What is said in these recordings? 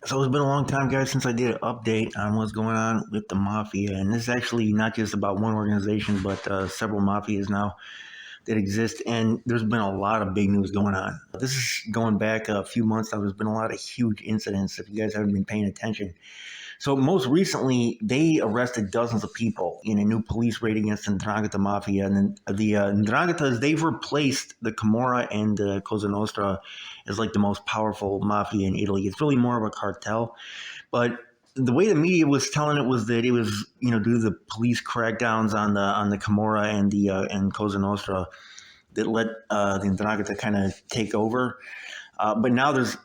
So it's been a long time, guys, since I did an update on what's going on with the Mafia. And this is actually not just about one organization, but several mafias now that exist. And there's been a lot of big news going on. This is going back a few months now. There's been a lot of huge incidents if you guys haven't been paying attention. So most recently, they arrested dozens of people in a new police raid against the 'Ndrangheta Mafia. And then the Ndranghetas, they've replaced the Camorra and the Cosa Nostra as like the most powerful mafia in Italy. It's really more of a cartel. But the way the media was telling it was that it was, due to the police crackdowns on the Camorra and the and Cosa Nostra that let the 'Ndrangheta kind of take over. But now there's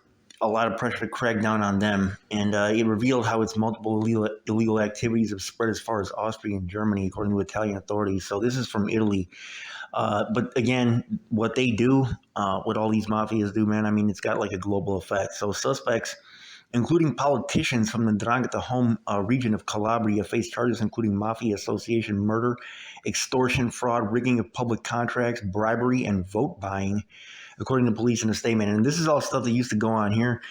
a lot of pressure to crack down on them, and it revealed how its multiple illegal activities have spread as far as Austria and Germany, according to Italian authorities. So this is from Italy. But again, what they do, what all these mafias do, man, I mean, it's got like a global effect. So suspects, including politicians from the 'Ndrangheta home region of Calabria, face charges including mafia association, murder, extortion, fraud, rigging of public contracts, bribery, and vote buying, according to police in a statement. And this is all stuff that used to go on here.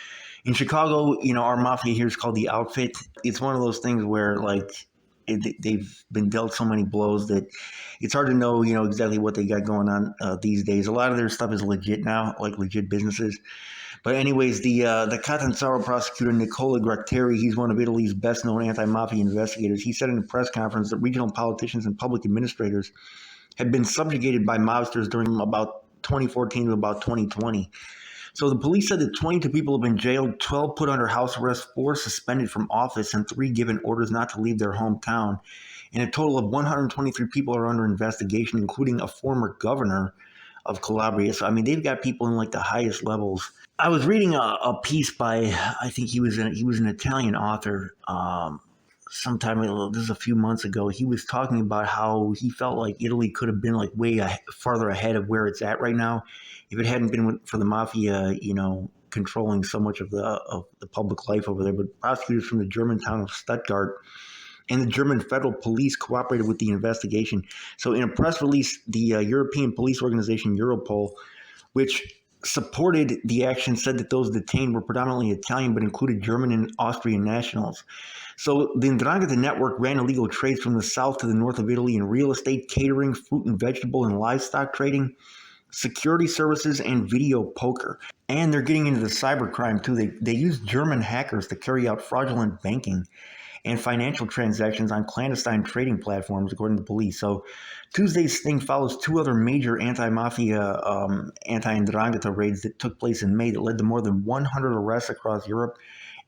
In Chicago, our mafia here is called the Outfit. It's one of those things where, like, they've been dealt so many blows that it's hard to know, exactly what they got going on these days. A lot of their stuff is legit now, like legit businesses. But anyways, the Catanzaro prosecutor, Nicola Gratteri, he's one of Italy's best-known anti-mafia investigators. He said in a press conference that regional politicians and public administrators had been subjugated by mobsters during about 2014 to about 2020. So the police said that 22 people have been jailed, 12 put under house arrest, 4 suspended from office, and 3 given orders not to leave their hometown. And a total of 123 people are under investigation, including a former governor of Calabria. So, I mean, they've got people in like the highest levels. I was reading a piece by, I think he was an Italian author, sometime, this is a few months ago. He was talking about how he felt like Italy could have been like way farther ahead of where it's at right now if it hadn't been for the mafia, controlling so much of the public life over there. But prosecutors from the German town of Stuttgart and the German federal police cooperated with the investigation. So in a press release, the European police organization Europol, which supported the action, said that those detained were predominantly Italian but included German and Austrian nationals. So the 'Ndrangheta network ran illegal trades from the south to the north of Italy in real estate, catering, fruit and vegetable and livestock trading, security services, and video poker. And they're getting into the cybercrime too. They use German hackers to carry out fraudulent banking and financial transactions on clandestine trading platforms, according to police. So Tuesday's thing follows 2 other major anti-mafia, anti-'Ndrangheta raids that took place in May that led to more than 100 arrests across Europe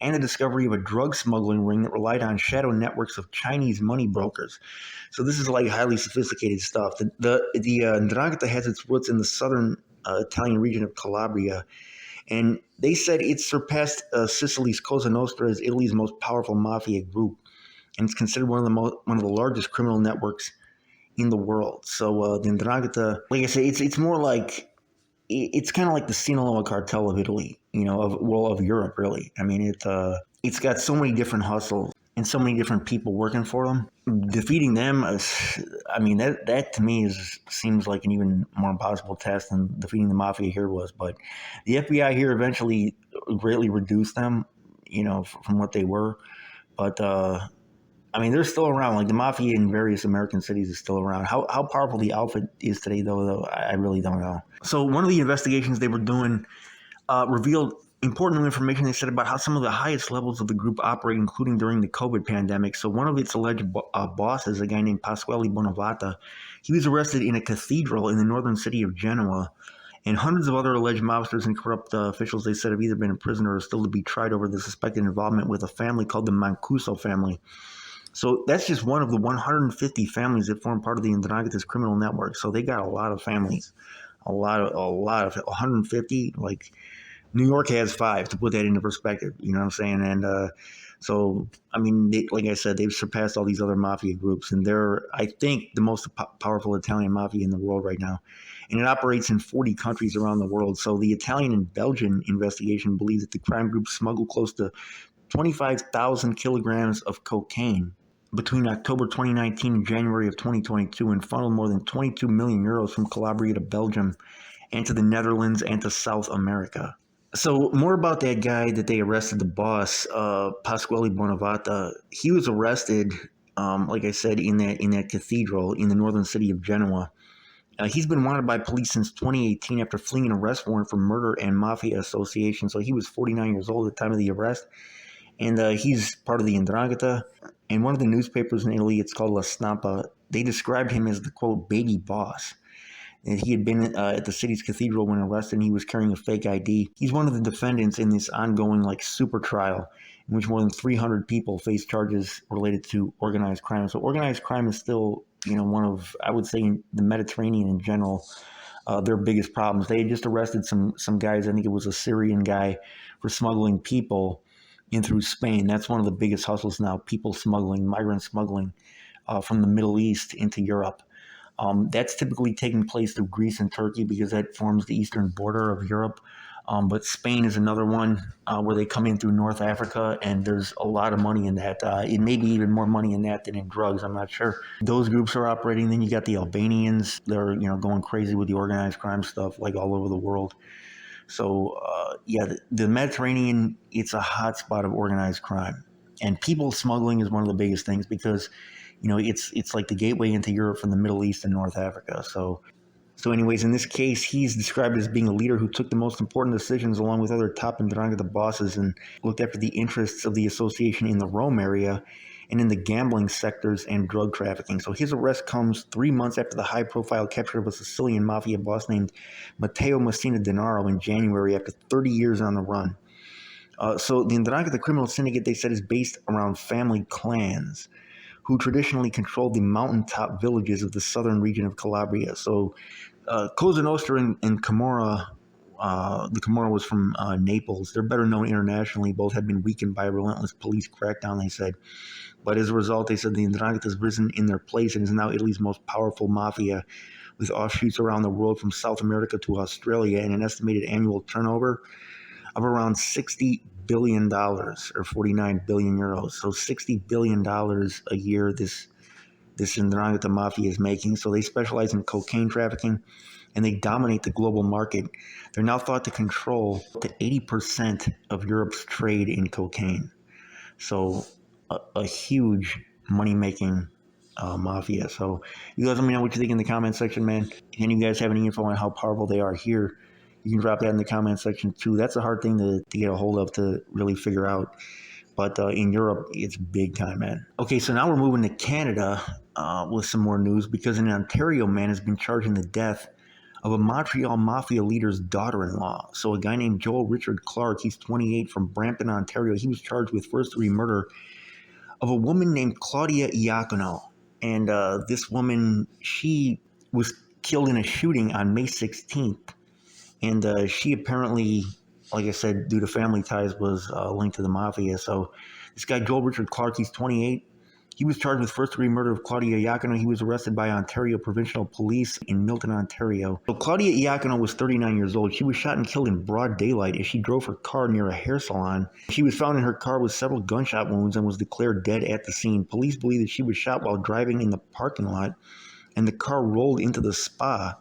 and the discovery of a drug smuggling ring that relied on shadow networks of Chinese money brokers. So this is like highly sophisticated stuff. The 'Ndrangheta has its roots in the southern Italian region of Calabria, and they said it surpassed Sicily's Cosa Nostra as Italy's most powerful mafia group, and it's considered one of the largest criminal networks in the world. So the 'Ndrangheta, like I say, it's more like it's kind of like the Sinaloa cartel of Italy, of Europe, really. I mean, it's got so many different hustles and so many different people working for them. Defeating them, I mean, that to me seems like an even more impossible task than defeating the mafia here was. But the FBI here eventually greatly reduced them, from what they were. But I mean, they're still around. Like the mafia in various American cities is still around. How powerful the outfit is today, though, I really don't know. So one of the investigations they were doing revealed important new information. They said about how some of the highest levels of the group operate, including during the COVID pandemic. So one of its alleged bosses, a guy named Pasquale Bonavata, he was arrested in a cathedral in the northern city of Genoa. And hundreds of other alleged mobsters and corrupt officials, they said, have either been imprisoned or are still to be tried over the suspected involvement with a family called the Mancuso family. So that's just one of the 150 families that form part of the 'Ndrangheta's criminal network. So they got a lot of families, a lot of 150. Like New York has 5, to put that into perspective. You know what I'm saying? And so, I mean, like I said, they've surpassed all these other mafia groups, and they're, I think, the most powerful Italian mafia in the world right now. And it operates in 40 countries around the world. So the Italian and Belgian investigation believes that the crime group smuggled close to 25,000 kilograms of cocaine between October 2019 and January of 2022, and funneled more than 22 million euros from Calabria to Belgium and to the Netherlands and to South America. So more about that guy that they arrested, the boss, Pasquale Bonavata. He was arrested, like I said, in that cathedral in the northern city of Genoa. He's been wanted by police since 2018 after fleeing an arrest warrant for murder and mafia association. So he was 49 years old at the time of the arrest, and he's part of the 'Ndrangheta. And one of the newspapers in Italy, it's called La Stampa, they described him as the quote baby boss. And he had been at the city's cathedral when arrested, and he was carrying a fake ID. He's one of the defendants in this ongoing like super trial, in which more than 300 people face charges related to organized crime. So organized crime is still, one of, I would say, the Mediterranean in general, their biggest problems. They had just arrested some guys. I think it was a Syrian guy for smuggling people in through Spain. That's one of the biggest hustles now: people smuggling, migrant smuggling from the Middle East into Europe. That's typically taking place through Greece and Turkey because that forms the eastern border of Europe. But Spain is another one where they come in through North Africa, and there's a lot of money in that. It may be even more money in that than in drugs. I'm not sure. Those groups are operating. Then you got the Albanians. They're going crazy with the organized crime stuff, like all over the world. So yeah, the Mediterranean, it's a hot spot of organized crime, and people smuggling is one of the biggest things because it's like the gateway into Europe from the Middle East and North Africa. So anyways, in this case, he's described as being a leader who took the most important decisions along with other top Ndrangheta bosses and looked after the interests of the association in the Rome area and in the gambling sectors and drug trafficking. So his arrest comes 3 months after the high-profile capture of a Sicilian mafia boss named Matteo Messina Denaro in January after 30 years on the run. So the Ndrangheta criminal syndicate, they said, is based around family clans who traditionally controlled the mountaintop villages of the southern region of Calabria. So Cosa Nostra and Camorra, the Camorra was from Naples. They're better known internationally. Both have been weakened by a relentless police crackdown, they said. But as a result, they said the 'Ndrangheta has risen in their place and is now Italy's most powerful mafia, with offshoots around the world from South America to Australia and an estimated annual turnover of around $60 billion or 49 billion euros. So $60 billion a year this 'Ndrangheta mafia is making. So they specialize in cocaine trafficking and they dominate the global market. They're now thought to control up to 80% of Europe's trade in cocaine. So a huge money-making mafia. So you guys let me know what you think in the comment section, man. If any of you guys have any info on how powerful they are here, you can drop that in the comment section too. That's a hard thing to get a hold of to really figure out. But in Europe, it's big time, man. Okay, so now we're moving to Canada with some more news because an Ontario man has been charged in the death of a Montreal Mafia leader's daughter-in-law. So a guy named Joel Richard Clark, he's 28 from Brampton, Ontario. He was charged with first-degree murder of a woman named Claudia Iacono. And this woman, she was killed in a shooting on May 16th. And she apparently, like I said, due to family ties, was linked to the mafia. So this guy, Joel Richard Clark, he's 28. He was charged with first-degree murder of Claudia Iacono. He was arrested by Ontario Provincial Police in Milton, Ontario. So Claudia Iacono was 39 years old. She was shot and killed in broad daylight as she drove her car near a hair salon. She was found in her car with several gunshot wounds and was declared dead at the scene. Police believe that she was shot while driving in the parking lot, and the car rolled into the spa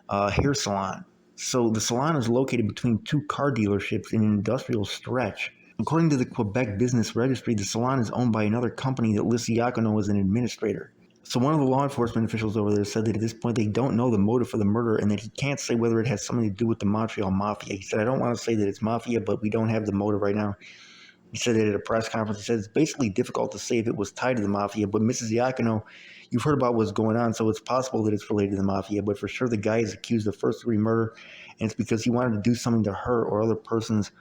hair salon. So the salon is located between two car dealerships in an industrial stretch. According to the Quebec Business Registry, the salon is owned by another company that lists Iacono as an administrator. So one of the law enforcement officials over there said that at this point they don't know the motive for the murder and that he can't say whether it has something to do with the Montreal Mafia. He said, I don't want to say that it's Mafia, but we don't have the motive right now. He said it at a press conference. He said it's basically difficult to say if it was tied to the Mafia, but Mrs. Iacono, you've heard about what's going on, so it's possible that it's related to the Mafia, but for sure the guy is accused of first-degree murder, and it's because he wanted to do something to her or other persons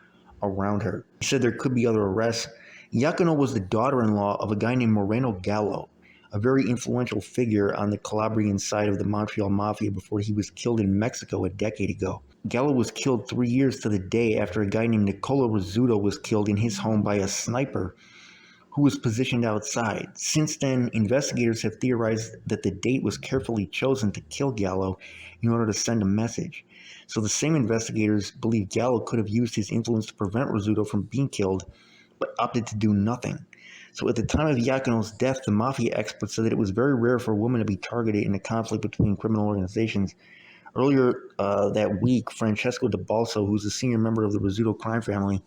around her. He said there could be other arrests. Iacono was the daughter-in-law of a guy named Moreno Gallo, a very influential figure on the Calabrian side of the Montreal Mafia before he was killed in Mexico a decade ago. Gallo was killed 3 years to the day after a guy named Nicola Rizzuto was killed in his home by a sniper who was positioned outside. Since then, investigators have theorized that the date was carefully chosen to kill Gallo in order to send a message. So the same investigators believe Gallo could have used his influence to prevent Rizzuto from being killed, but opted to do nothing. So at the time of Iacono's death, the mafia experts said that it was very rare for a woman to be targeted in a conflict between criminal organizations. Earlier that week, Francesco De Balso, who's a senior member of the Rizzuto crime family,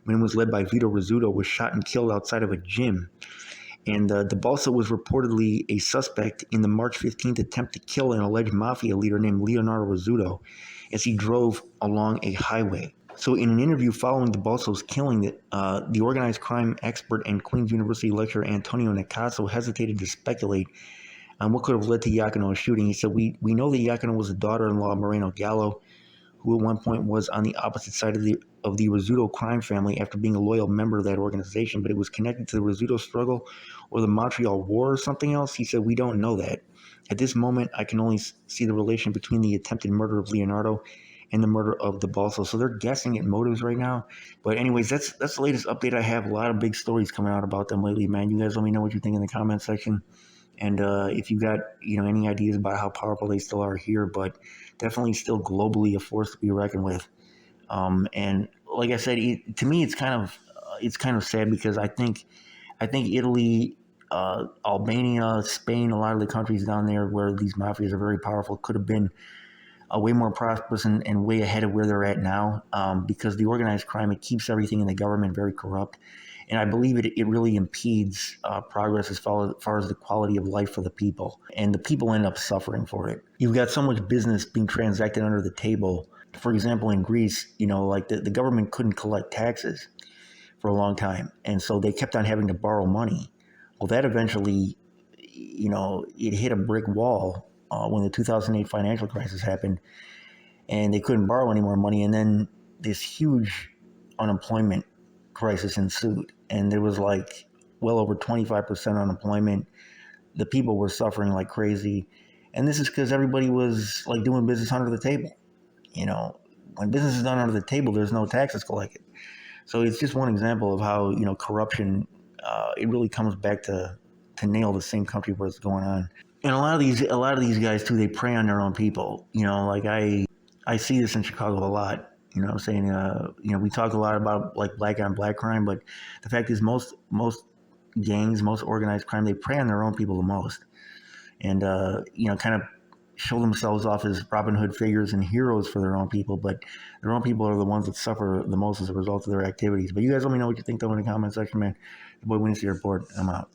when it was led by Vito Rizzuto, was shot and killed outside of a gym. And De Balso was reportedly a suspect in the March 15th attempt to kill an alleged mafia leader named Leonardo Rizzuto as he drove along a highway. So, in an interview following De Balso's killing, the organized crime expert and Queen's University lecturer Antonio Nicaso hesitated to speculate on what could have led to Iacono's shooting. He said, we know that Iacono was the daughter-in-law of Moreno Gallo, who at one point was on the opposite side of the Rizzuto crime family after being a loyal member of that organization, but it was connected to the Rizzuto struggle or the Montreal War or something else. He said, we don't know that. At this moment, I can only see the relation between the attempted murder of Leonardo and the murder of De Balso. So they're guessing at motives right now. But anyways, that's the latest update I have. A lot of big stories coming out about them lately, man. You guys let me know what you think in the comment section. And if you got any ideas about how powerful they still are here, but definitely still globally a force to be reckoned with. And like I said, to me, it's kind of sad because I think Italy, Albania, Spain, a lot of the countries down there where these mafias are very powerful could have been way more prosperous and way ahead of where they're at now, because the organized crime, it keeps everything in the government very corrupt. And I believe it really impedes progress as far as the quality of life for the people. And the people end up suffering for it. You've got so much business being transacted under the table. For example, in Greece, like the government couldn't collect taxes for a long time. And so they kept on having to borrow money. Well, that eventually, it hit a brick wall when the 2008 financial crisis happened, and they couldn't borrow any more money. And then this huge unemployment crisis ensued, and there was like well over 25% unemployment. The people were suffering like crazy, and this is because everybody was like doing business under the table. You know, when business is done under the table, there's no taxes collected. So it's just one example of how corruption. It really comes back to nail the same country where it's going on. And a lot of these guys too, they prey on their own people. Like I see this in Chicago a lot. I'm saying, we talk a lot about like black on black crime, but the fact is most gangs, most organized crime, they prey on their own people the most, and kind of show themselves off as Robin Hood figures and heroes for their own people, but their own people are the ones that suffer the most as a result of their activities. But you guys let me know what you think though in the comment section, man. The boy Winnie Report. I'm out.